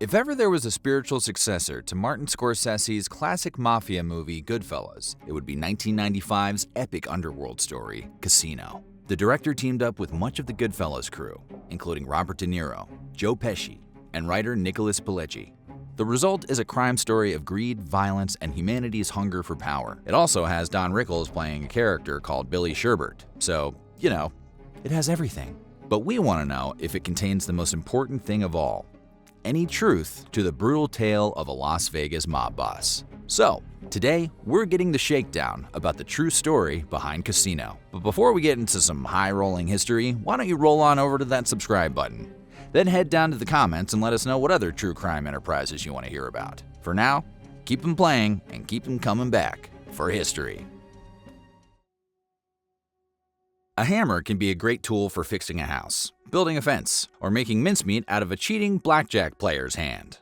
If ever there was a spiritual successor to Martin Scorsese's classic mafia movie Goodfellas, it would be 1995's epic underworld story, Casino. The director teamed up with much of the Goodfellas crew, including Robert De Niro, Joe Pesci, and writer Nicholas Pileggi. The result is a crime story of greed, violence, and humanity's hunger for power. It also has Don Rickles playing a character called Billy Sherbert, so, it has everything. But we want to know if it contains the most important thing of all: any truth to the brutal tale of a Las Vegas mob boss. So, today, we're getting the shakedown about the true story behind Casino. But before we get into some high-rolling history, why don't you roll on over to that subscribe button? Then head down to the comments and let us know what other true crime enterprises you want to hear about. For now, keep them playing and keep them coming back for history. A hammer can be a great tool for fixing a house, building a fence, or making mincemeat out of a cheating blackjack player's hand,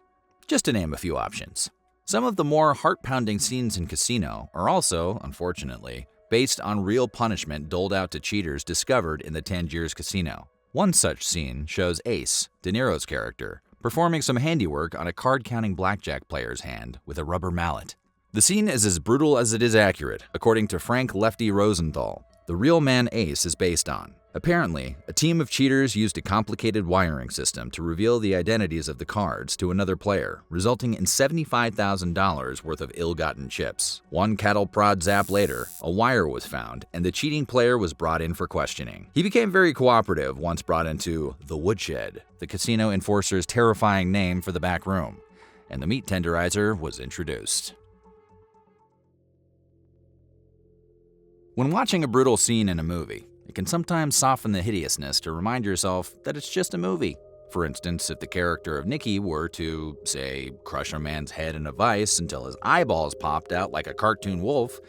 just to name a few options. Some of the more heart-pounding scenes in Casino are also, unfortunately, based on real punishment doled out to cheaters discovered in the Tangiers Casino. One such scene shows Ace, De Niro's character, performing some handiwork on a card-counting blackjack player's hand with a rubber mallet. The scene is as brutal as it is accurate, according to Frank Lefty Rosenthal, the real man Ace is based on. Apparently, a team of cheaters used a complicated wiring system to reveal the identities of the cards to another player, resulting in $75,000 worth of ill-gotten chips. One cattle prod zap later, a wire was found, and the cheating player was brought in for questioning. He became very cooperative once brought into the Woodshed, the casino enforcer's terrifying name for the back room, and the meat tenderizer was introduced. When watching a brutal scene in a movie, it can sometimes soften the hideousness to remind yourself that it's just a movie. For instance, if the character of Nicky were to, say, crush a man's head in a vise until his eyeballs popped out like a cartoon wolf,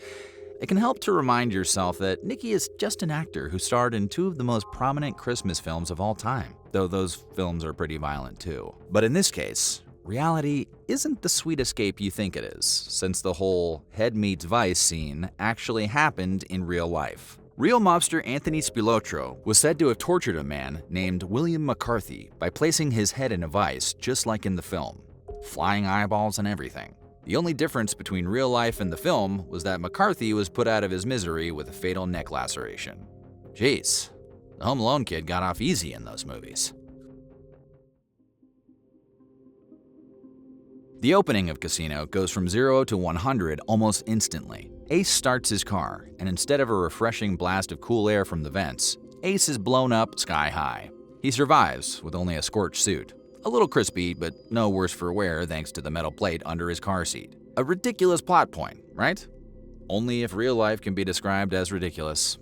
it can help to remind yourself that Nicky is just an actor who starred in two of the most prominent Christmas films of all time, though those films are pretty violent too. But in this case, reality isn't the sweet escape you think it is, since the whole head meets vice scene actually happened in real life. Real mobster Anthony Spilotro was said to have tortured a man named William McCarthy by placing his head in a vise just like in the film, flying eyeballs and everything. The only difference between real life and the film was that McCarthy was put out of his misery with a fatal neck laceration. Jeez, the Home Alone kid got off easy in those movies. The opening of Casino goes from 0 to 100 almost instantly. Ace starts his car, and instead of a refreshing blast of cool air from the vents, Ace is blown up sky high. He survives with only a scorched suit. A little crispy, but no worse for wear thanks to the metal plate under his car seat. A ridiculous plot point, right? Only if real life can be described as ridiculous.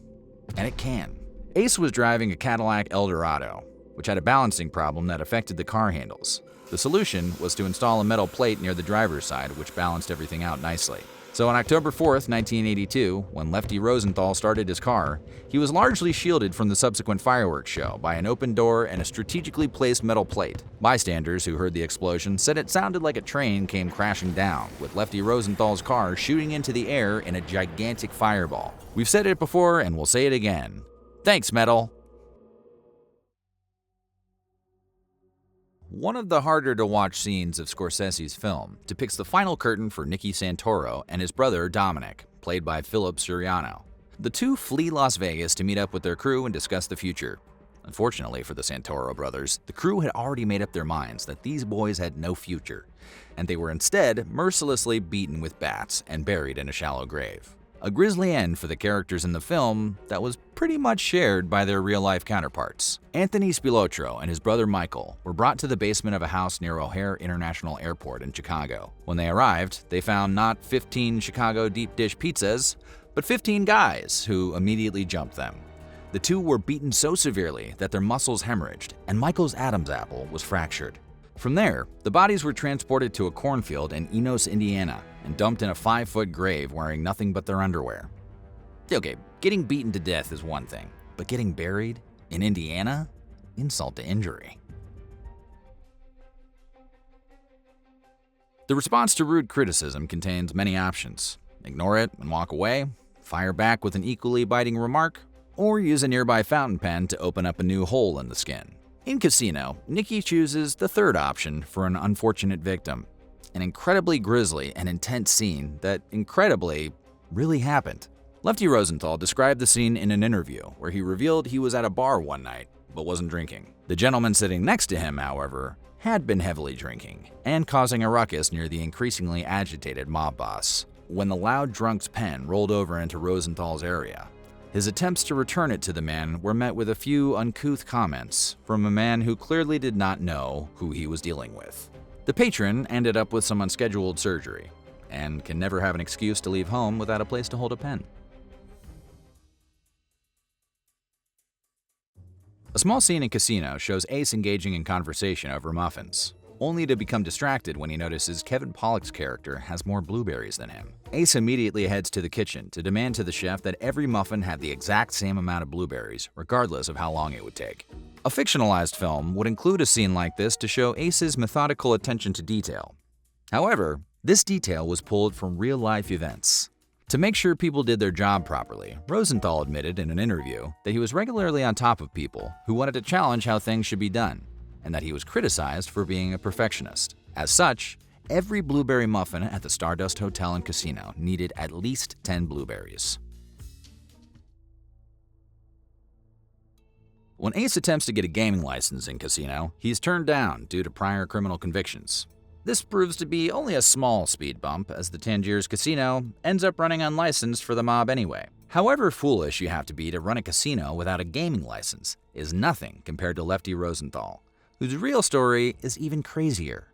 And it can. Ace was driving a Cadillac Eldorado, which had a balancing problem that affected the car handles. The solution was to install a metal plate near the driver's side, which balanced everything out nicely. So on October 4th, 1982, when Lefty Rosenthal started his car, he was largely shielded from the subsequent fireworks show by an open door and a strategically placed metal plate. Bystanders who heard the explosion said it sounded like a train came crashing down, with Lefty Rosenthal's car shooting into the air in a gigantic fireball. We've said it before and we'll say it again. Thanks, metal! One of the harder-to-watch scenes of Scorsese's film depicts the final curtain for Nicky Santoro and his brother Dominic, played by Philip Suriano. The two flee Las Vegas to meet up with their crew and discuss the future. Unfortunately for the Santoro brothers, the crew had already made up their minds that these boys had no future, and they were instead mercilessly beaten with bats and buried in a shallow grave. A grisly end for the characters in the film that was pretty much shared by their real-life counterparts. Anthony Spilotro and his brother Michael were brought to the basement of a house near O'Hare International Airport in Chicago. When they arrived, they found not 15 Chicago deep dish pizzas, but 15 guys who immediately jumped them. The two were beaten so severely that their muscles hemorrhaged, and Michael's Adam's apple was fractured. From there, the bodies were transported to a cornfield in Enos, Indiana, and dumped in a 5-foot grave wearing nothing but their underwear. Okay, getting beaten to death is one thing, but getting buried in Indiana? Insult to injury. The response to rude criticism contains many options. Ignore it and walk away, fire back with an equally biting remark, or use a nearby fountain pen to open up a new hole in the skin. In Casino, Nicky chooses the third option for an unfortunate victim, an incredibly grisly and intense scene that, incredibly, really happened. Lefty Rosenthal described the scene in an interview where he revealed he was at a bar one night but wasn't drinking. The gentleman sitting next to him, however, had been heavily drinking and causing a ruckus near the increasingly agitated mob boss. When the loud drunk's pen rolled over into Rosenthal's area, his attempts to return it to the man were met with a few uncouth comments from a man who clearly did not know who he was dealing with. The patron ended up with some unscheduled surgery and can never have an excuse to leave home without a place to hold a pen. A small scene in Casino shows Ace engaging in conversation over muffins, only to become distracted when he notices Kevin Pollak's character has more blueberries than him. Ace immediately heads to the kitchen to demand to the chef that every muffin had the exact same amount of blueberries, regardless of how long it would take. A fictionalized film would include a scene like this to show Ace's methodical attention to detail. However, this detail was pulled from real-life events. To make sure people did their job properly, Rosenthal admitted in an interview that he was regularly on top of people who wanted to challenge how things should be done, and that he was criticized for being a perfectionist. As such, every blueberry muffin at the Stardust Hotel and Casino needed at least 10 blueberries. When Ace attempts to get a gaming license in Casino, he's turned down due to prior criminal convictions. This proves to be only a small speed bump, as the Tangiers Casino ends up running unlicensed for the mob anyway. However foolish you have to be to run a casino without a gaming license is nothing compared to Lefty Rosenthal, whose real story is even crazier.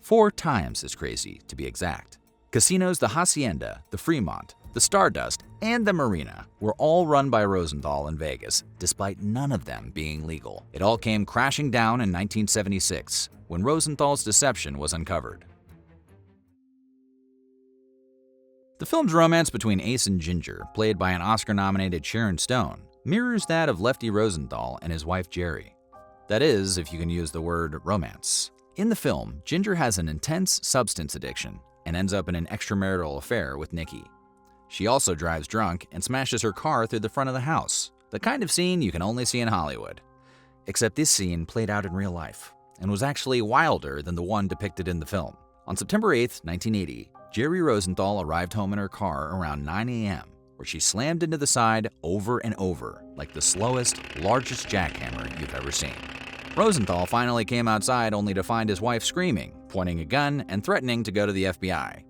4 times as crazy, to be exact. Casinos the Hacienda, the Fremont, the Stardust, and the Marina were all run by Rosenthal in Vegas, despite none of them being legal. It all came crashing down in 1976, when Rosenthal's deception was uncovered. The film's romance between Ace and Ginger, played by an Oscar-nominated Sharon Stone, mirrors that of Lefty Rosenthal and his wife Jerry. That is, if you can use the word romance. In the film, Ginger has an intense substance addiction and ends up in an extramarital affair with Nicky. She also drives drunk and smashes her car through the front of the house, the kind of scene you can only see in Hollywood. Except this scene played out in real life, and was actually wilder than the one depicted in the film. On September 8, 1980, Jerry Rosenthal arrived home in her car around 9 a.m., where she slammed into the side over and over, like the slowest, largest jackhammer you've ever seen. Rosenthal finally came outside only to find his wife screaming, pointing a gun, and threatening to go to the FBI.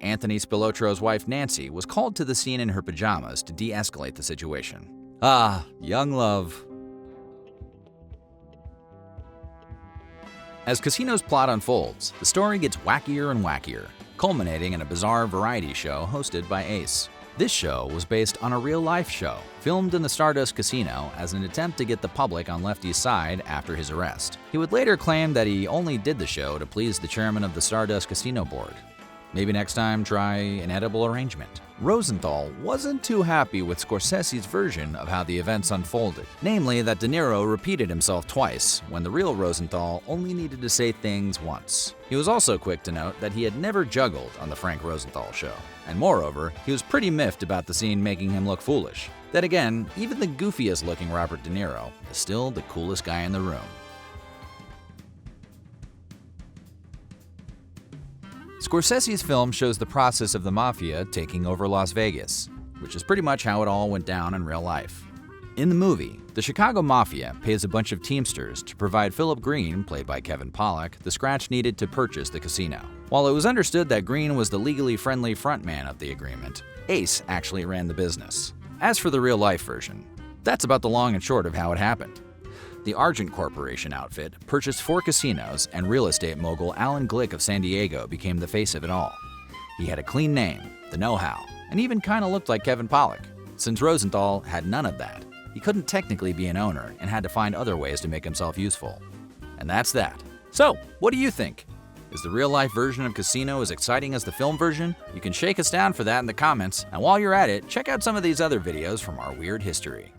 Anthony Spilotro's wife Nancy was called to the scene in her pajamas to de-escalate the situation. Ah, young love. As Casino's plot unfolds, the story gets wackier and wackier, culminating in a bizarre variety show hosted by Ace. This show was based on a real-life show, filmed in the Stardust Casino as an attempt to get the public on Lefty's side after his arrest. He would later claim that he only did the show to please the chairman of the Stardust Casino board. Maybe next time try an edible arrangement. Rosenthal wasn't too happy with Scorsese's version of how the events unfolded, namely that De Niro repeated himself twice when the real Rosenthal only needed to say things once. He was also quick to note that he had never juggled on the Frank Rosenthal show, and moreover, he was pretty miffed about the scene making him look foolish. Then again, even the goofiest looking Robert De Niro is still the coolest guy in the room. Scorsese's film shows the process of the mafia taking over Las Vegas, which is pretty much how it all went down in real life. In the movie, the Chicago Mafia pays a bunch of Teamsters to provide Philip Green, played by Kevin Pollak, the scratch needed to purchase the casino. While it was understood that Green was the legally friendly frontman of the agreement, Ace actually ran the business. As for the real-life version, that's about the long and short of how it happened. The Argent Corporation outfit purchased 4 casinos, and real estate mogul Alan Glick of San Diego became the face of it all. He had a clean name, the know-how, and even kinda looked like Kevin Pollak. Since Rosenthal had none of that, he couldn't technically be an owner and had to find other ways to make himself useful. And that's that. So, what do you think? Is the real-life version of Casino as exciting as the film version? You can shake us down for that in the comments, and while you're at it, check out some of these other videos from our weird history.